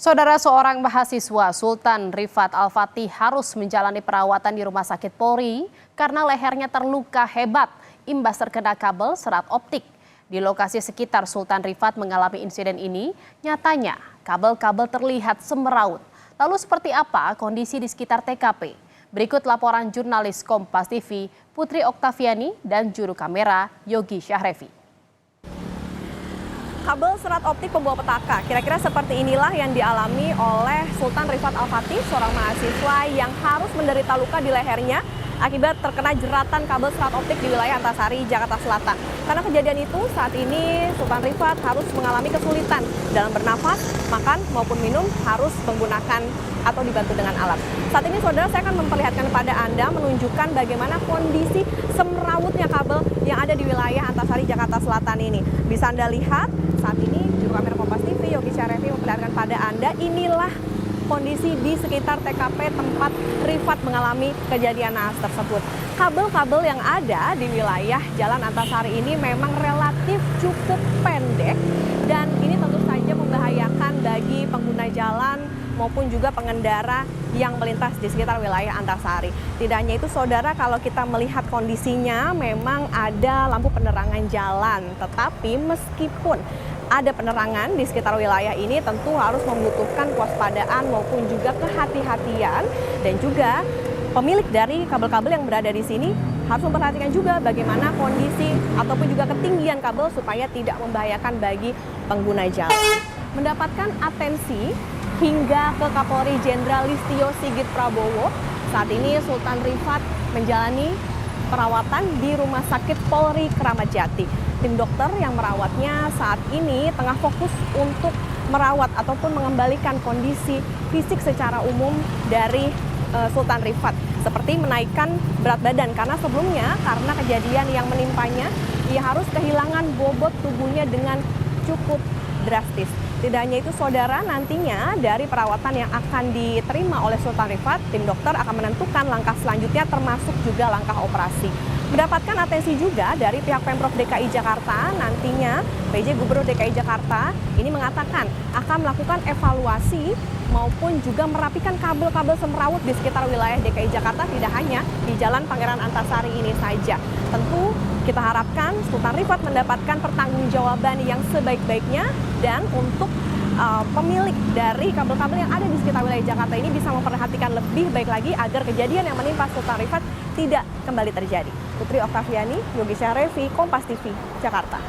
Saudara, seorang mahasiswa Sultan Rifat Al-Fatih harus menjalani perawatan di Rumah Sakit Polri karena lehernya terluka hebat imbas terkena kabel serat optik. Di lokasi sekitar Sultan Rifat mengalami insiden ini, nyatanya kabel-kabel terlihat semeraut. Lalu seperti apa kondisi di sekitar TKP? Berikut laporan jurnalis Kompas TV Putri Oktaviani dan juru kamera Yogi Syahrevi. Kabel serat optik pembawa petaka, kira-kira seperti inilah yang dialami oleh Sultan Rifat Al-Fatih, seorang mahasiswa yang harus menderita luka di lehernya akibat terkena jeratan kabel serat optik di wilayah Antasari, Jakarta Selatan. Karena kejadian itu, saat ini Sultan Rifat harus mengalami kesulitan dalam bernafas, makan maupun minum harus menggunakan atau dibantu dengan alat. Saat ini saudara, saya akan memperlihatkan kepada Anda menunjukkan bagaimana kondisi semrawutnya kabel yang ada di wilayah Antasari, Jakarta Selatan ini. Bisa Anda lihat saat ini juru kamera Kompas TV Yogi Syahrevi memperlihatkan pada Anda inilah kondisi di sekitar TKP tempat Rifat mengalami kejadian naas tersebut. Kabel-kabel yang ada di wilayah Jalan Antasari ini memang relatif cukup pendek dan ini tentu saja membahayakan bagi pengguna jalan maupun juga pengendara yang melintas di sekitar wilayah Antasari. Tidak hanya itu saudara, kalau kita melihat kondisinya memang ada lampu penerangan jalan, tetapi meskipun ada penerangan di sekitar wilayah ini tentu harus membutuhkan kewaspadaan maupun juga kehati-hatian, dan juga pemilik dari kabel-kabel yang berada di sini harus memperhatikan juga bagaimana kondisi ataupun juga ketinggian kabel supaya tidak membahayakan bagi pengguna jalan. Mendapatkan atensi hingga ke Kapolri Jenderal Listio Sigit Prabowo, saat ini Sultan Rifat menjalani perawatan di Rumah Sakit Polri Kramat Jati. Tim dokter yang merawatnya saat ini tengah fokus untuk merawat ataupun mengembalikan kondisi fisik secara umum dari Sultan Rifat, seperti menaikkan berat badan karena sebelumnya karena kejadian yang menimpanya ia harus kehilangan bobot tubuhnya dengan cukup drastis. Tidak hanya itu saudara, nantinya dari perawatan yang akan diterima oleh Sultan Rifat, tim dokter akan menentukan langkah selanjutnya termasuk juga langkah operasi. Mendapatkan atensi juga dari pihak Pemprov DKI Jakarta, nantinya PJ Gubernur DKI Jakarta ini mengatakan akan melakukan evaluasi maupun juga merapikan kabel-kabel semrawut di sekitar wilayah DKI Jakarta, tidak hanya di Jalan Pangeran Antasari ini saja. Tentu kita harapkan Sultan Rifat mendapatkan pertanggungjawaban yang sebaik-baiknya, dan untuk pemilik dari kabel-kabel yang ada di sekitar wilayah Jakarta ini bisa memperhatikan lebih baik lagi agar kejadian yang menimpa Sultan Rifat tidak kembali terjadi. Putri Oktaviani, Yogi Syahrevi, Kompas TV, Jakarta.